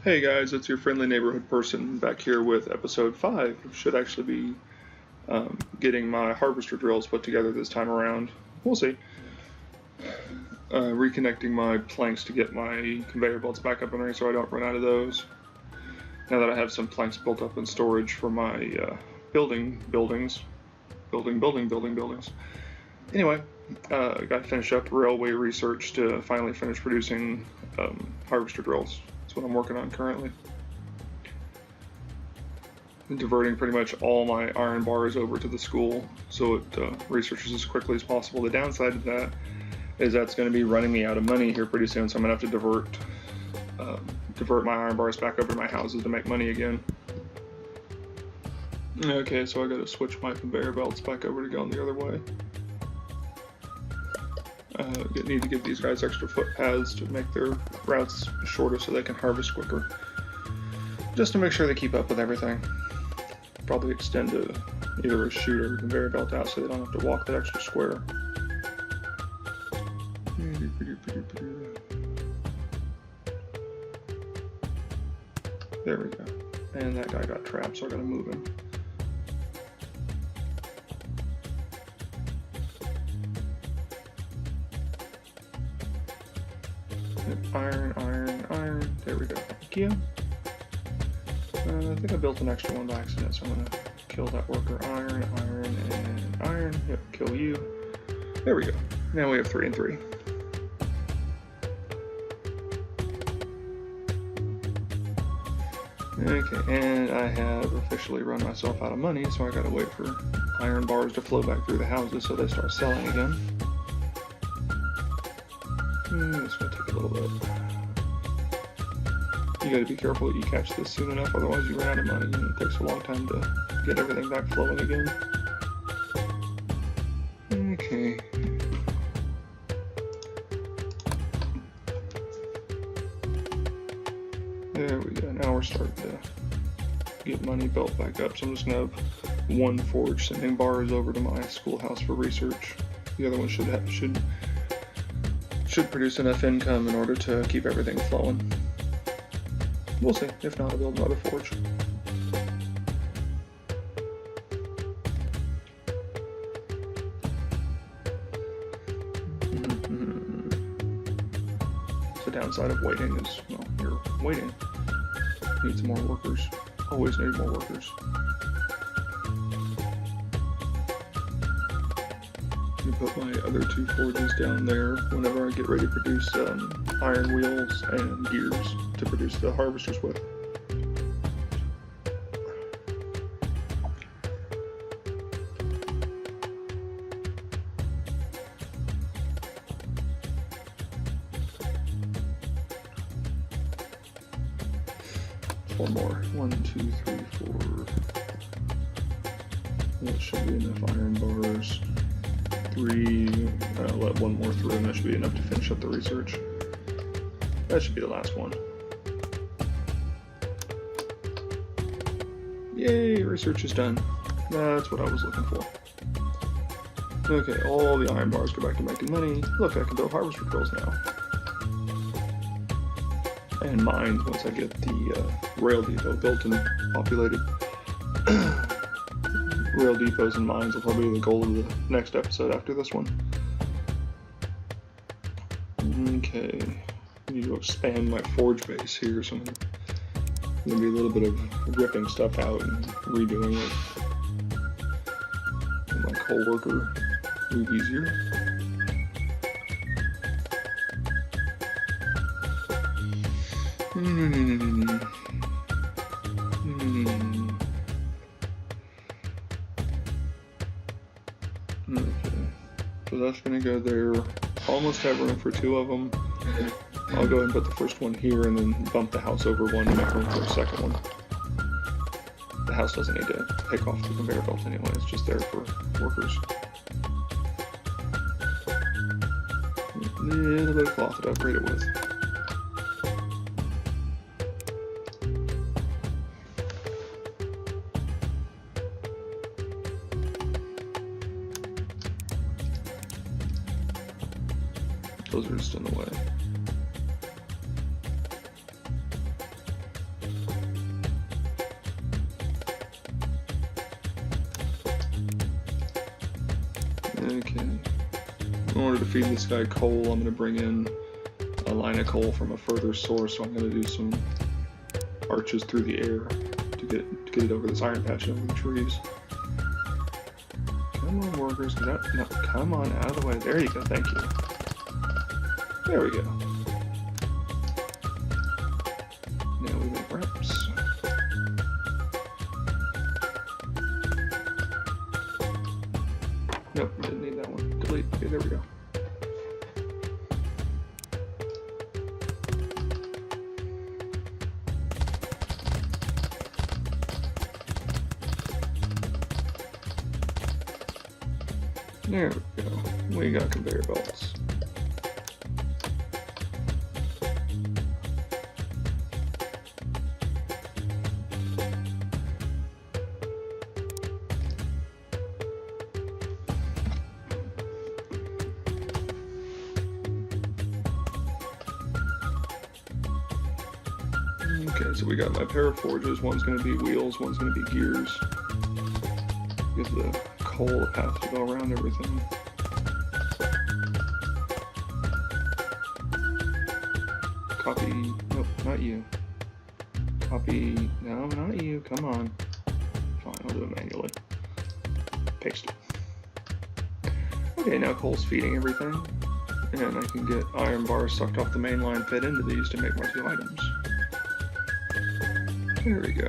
Hey guys, it's your friendly neighborhood person back here with episode 5. Should actually be getting my harvester drills put together this time around. We'll see. Reconnecting my planks to get my conveyor belts back up and running so I don't run out of those. Now that I have some planks built up in storage for my buildings. Anyway, I got to finish up railway research to finally finish producing harvester drills. What I'm working on currently. I'm diverting pretty much all my iron bars over to the school so it researches as quickly as possible. The downside of that is that's going to be running me out of money here pretty soon, so I'm going to have to divert my iron bars back over to my houses to make money again. Okay, so I got to switch my conveyor belts back over to going the other way. Need to give these guys extra foot paths to make their routes shorter so they can harvest quicker. Just to make sure they keep up with everything. Probably extend either a chute or a conveyor belt out so they don't have to walk that extra square. There we go. And that guy got trapped, so I gotta move him. Iron. There we go. Thank you. I think I built an extra one by accident, so I'm going to kill that worker. Iron, and iron. Yep, kill you. There we go. Now we have 3 and 3. Okay, and I have officially run myself out of money, so I got to wait for iron bars to flow back through the houses so they start selling again. It's going to take a little bit. You got to be careful that you catch this soon enough, otherwise you run out of money and it takes a long time to get everything back flowing again. Okay. There we go. Now we're starting to get money built back up. So I'm just going to have one forge sending bars over to my schoolhouse for research. The other one should produce enough income in order to keep everything flowing. We'll see. If not, I'll build another forge. The downside of waiting is, well, you're waiting. Needs more workers. Always need more workers. Put my other 2 forges down there whenever I get ready to produce iron wheels and gears to produce the harvesters with. Four more. 1, 2, 3, 4. That should be enough iron bars. 3, let one more through and that should be enough to finish up the research. That should be the last one. Yay, research is done. That's what I was looking for. Okay, all the iron bars go back to making money. Look, I can build harvester drills now. And mines once I get the rail depot built and populated. Rail depots and mines will probably be the goal of the next episode after this one. Okay, I need to expand my forge base here, so I'm going to be a little bit of ripping stuff out and redoing it. Make my coal worker move easier. Okay, so that's going to go there. Almost have room for 2 of them. I'll go ahead and put the first one here and then bump the house over one and make room for a second one. The house doesn't need to pick off the conveyor belt anyway, it's just there for workers. A little bit of cloth to upgrade it with. Those are just in the way. In order to feed this guy coal, I'm going to bring in a line of coal from a further source, so I'm going to do some arches through the air to get it over this iron patch and over the trees. Come on, workers, get out. No, come on, out of the way. There you go, thank you. There we go. Now we make ramps. Nope, didn't need that one. Delete. Okay, there we go. There we go. We got conveyor belts. Okay, so we got my pair of forges. One's going to be wheels, one's going to be gears. Gives the coal a path to go around everything. Copy. Nope, not you. Copy. No, not you. Come on. Fine, I'll do it manually. Paste it. Okay, now coal's feeding everything. And I can get iron bars sucked off the main line, fed into these to make my 2 items. There we go.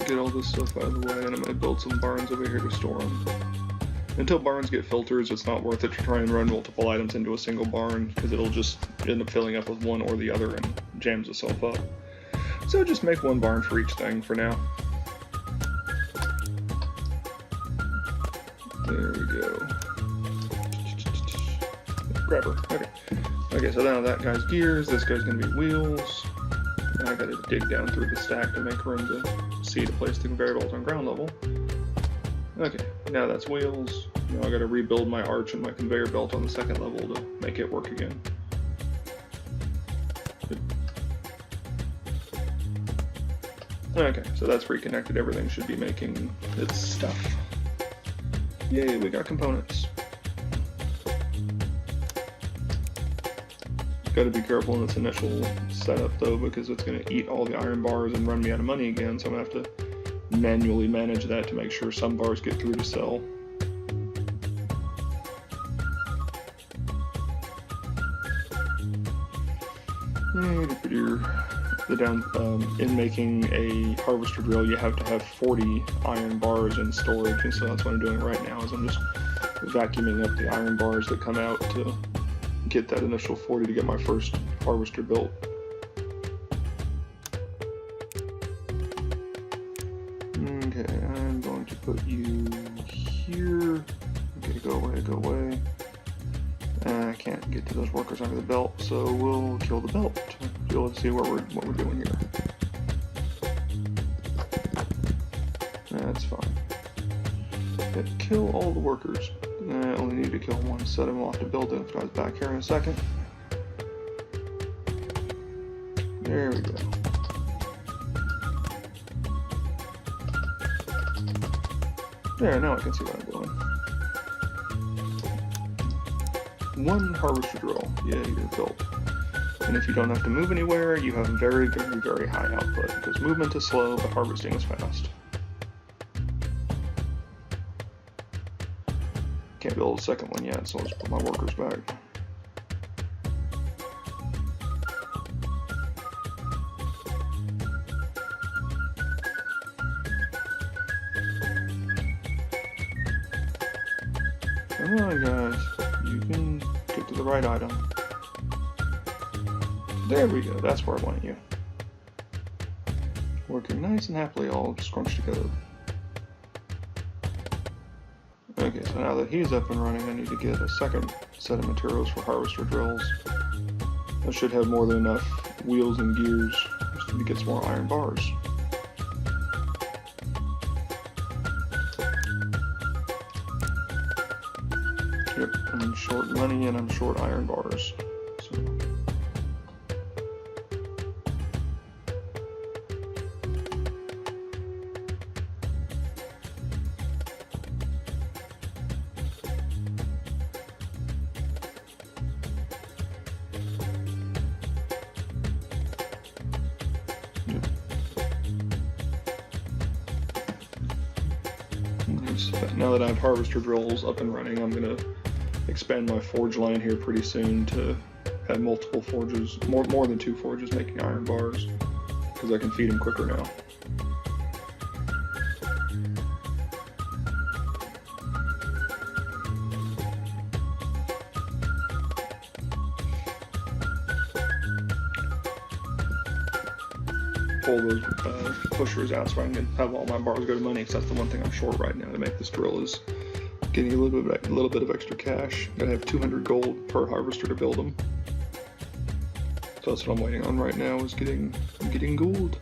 Get all this stuff out of the way, and I'm going to build some barns over here to store them. Until barns get filters, it's not worth it to try and run multiple items into a single barn, because it'll just end up filling up with one or the other and jams itself up. So just make one barn for each thing for now. There we go. Grab her. Okay. Okay, so now that guy's gears, this guy's going to be wheels. And I got to dig down through the stack to make room to see to place the conveyor belt on ground level. Okay, now that's wheels. Now I got to rebuild my arch and my conveyor belt on the second level to make it work again. Okay, so that's reconnected. Everything should be making its stuff. Yay, we got components. Got to be careful in this initial setup though, because it's going to eat all the iron bars and run me out of money again, so I'm going to have to manually manage that to make sure some bars get through to sell. In making a harvester drill, you have to have 40 iron bars in storage, and so that's what I'm doing right now, is I'm just vacuuming up the iron bars that come out to get that initial 40 to get my first harvester built. Okay, I'm going to put you here. Okay, go away, go away. I can't get to those workers under the belt, so we'll kill the belt to be able to see what we're doing here. That's fine. But kill all the workers. I only need to kill one, set him off to build it. I was back here in a second. There we go. There, now I can see what I'm doing. One harvester drill. Yeah, you're built. And if you don't have to move anywhere, you have very, very, very high output, because movement is slow, but harvesting is fast. Can't build a second one yet, so let's put my workers back. Come on, guys. You can get to the right item. There we go. That's where I want you. Working nice and happily all scrunched together. Okay, so now that he's up and running, I need to get a second set of materials for harvester drills. I should have more than enough wheels and gears just to get some more iron bars. Yep, I'm short money and I'm short iron bars. So. forges. But now that I have harvester drills up and running, I'm gonna expand my forge line here pretty soon to have multiple forges, more than 2 forges making iron bars, because I can feed them quicker now. Pull those pushers out so I can have all my bars go to money, because that's the one thing I'm short right now to make this drill, is getting a little bit of extra cash. Gotta have 200 gold per harvester to build them. So that's what I'm waiting on right now, is getting gold.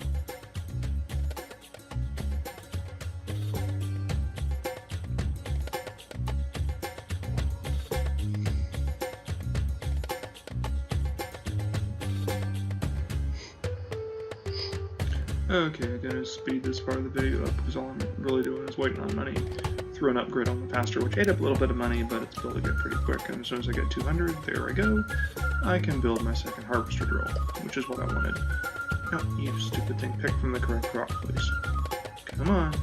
Okay, I'm gonna speed this part of the video up because all I'm really doing is waiting on money. Threw an upgrade on the pasture, which ate up a little bit of money, but it's building it pretty quick. And as soon as I get 200, there I go. I can build my second harvester drill, which is what I wanted. No, you stupid thing, pick from the correct rock, please. Come on.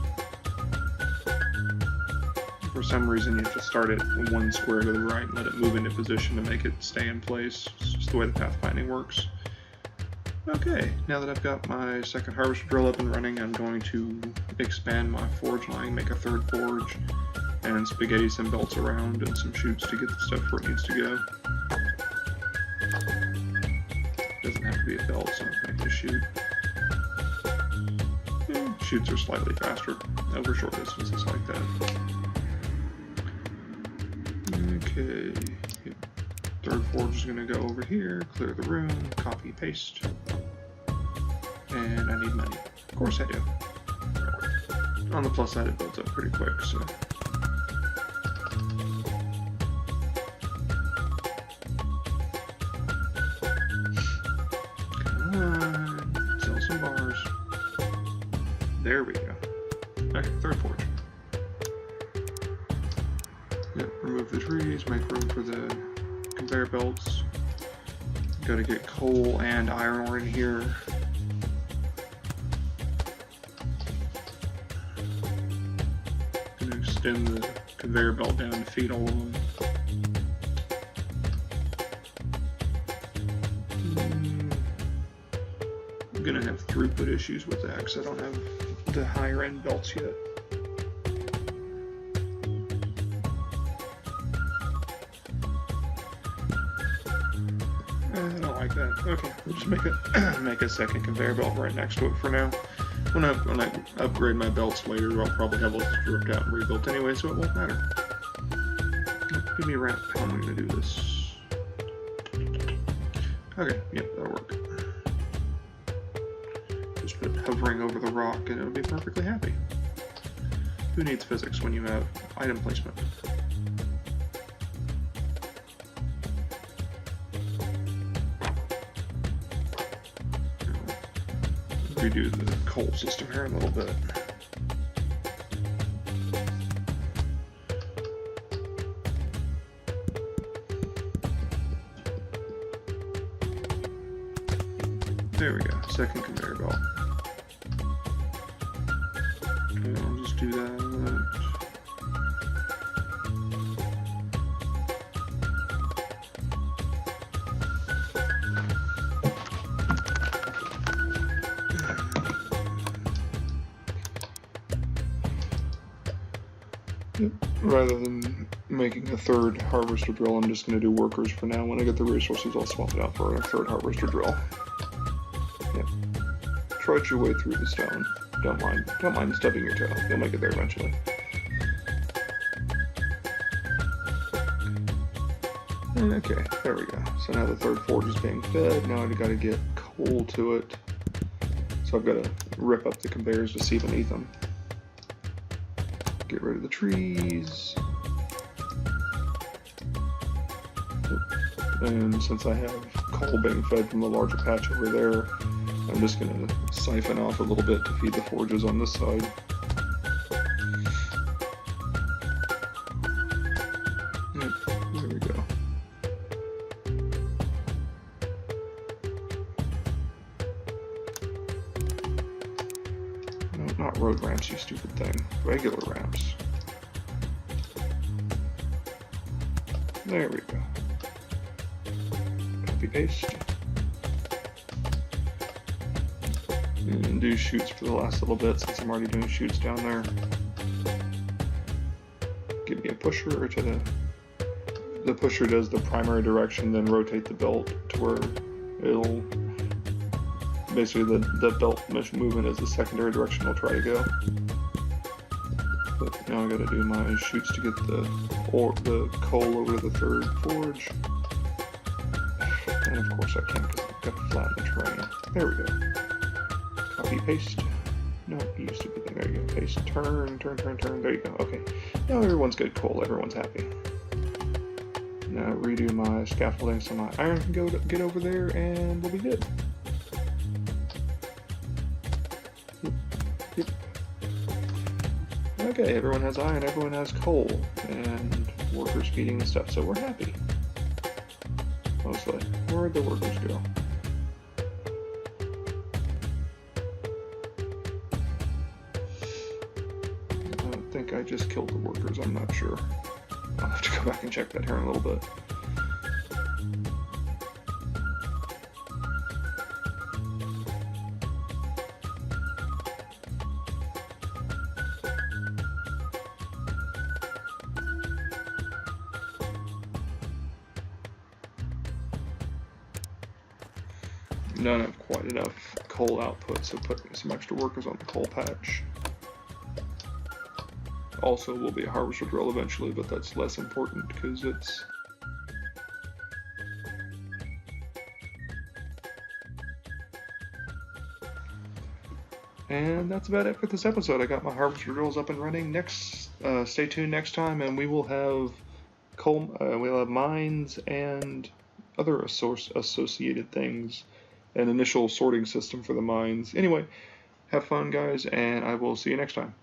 For some reason, you have to start it 1 square to the right and let it move into position to make it stay in place. It's just the way the pathfinding works. Okay, now that I've got my second harvester drill up and running, I'm going to expand my forge line, make a 3rd forge, and spaghetti some belts around and some chutes to get the stuff where it needs to go. Doesn't have to be a belt, so I'll make a chute. Yeah, chutes are slightly faster over short distances like that. Okay. 3rd forge is going to go over here, clear the room, copy, paste. And I need money. Of course I do. On the plus side, it builds up pretty quick, so. Come on, sell some bars. There we go. Okay, 3rd forge. Yep, remove the trees, make room for the conveyor belts. Gotta get coal and iron ore in here. Gonna extend the conveyor belt down to feed all of them. I'm gonna have throughput issues with that because I don't have the higher end belts yet. I don't like that. Okay, we'll just make a second conveyor belt right next to it for now. When I upgrade my belts later, I'll probably have those ripped out and rebuilt anyway, so it won't matter. Give me a ramp. How am I going to do this? Okay, yep, that'll work. Just put hovering over the rock and it'll be perfectly happy. Who needs physics when you have item placement? Redo the coal system here a little bit. There we go, second conveyor belt. Okay, I'll just do that. Rather than making a 3rd harvester drill, I'm just going to do workers for now. When I get the resources, I'll swap it out for a 3rd harvester drill. Yep. Trudge your way through the stone. Don't mind stubbing your toe. You'll make it there eventually. Okay, there we go. So now the 3rd forge is being fed. Now I've got to get coal to it. So I've got to rip up the conveyors to see beneath them. Get rid of the trees. And since I have coal being fed from the larger patch over there, I'm just going to siphon off a little bit to feed the forges on this side. Yep, there we go. No, not road ramps, you stupid thing. Regular ramps. There we go. Copy paste. And do chutes for the last little bit since I'm already doing chutes down there. Give me a pusher to the pusher does the primary direction, then rotate the belt to where it'll basically the belt movement is the secondary direction it'll try to go. But now I gotta do my chutes to get the coal over to the third forge. And of course I can't because I've got to flatten the terrain. There we go. Copy, paste. No, you used to be there. There you go. Paste, turn. There you go. Okay. Now everyone's good coal. Everyone's happy. Now redo my scaffolding so my iron can get over there and we'll be good. Yep. Okay, everyone has iron, everyone has coal, and workers feeding the stuff, so we're happy. Mostly. Where'd the workers go? I think I just killed the workers, I'm not sure. I'll have to go back and check that here in a little bit. Don't have quite enough coal output, so put some extra workers on the coal patch. Also will be a harvester drill eventually, but that's less important because it's... And that's about it for this episode. I got my harvester drills up and running. Stay tuned next time, and we will have coal. We'll have mines and other associated things. An initial sorting system for the mines. Anyway, have fun, guys, and I will see you next time.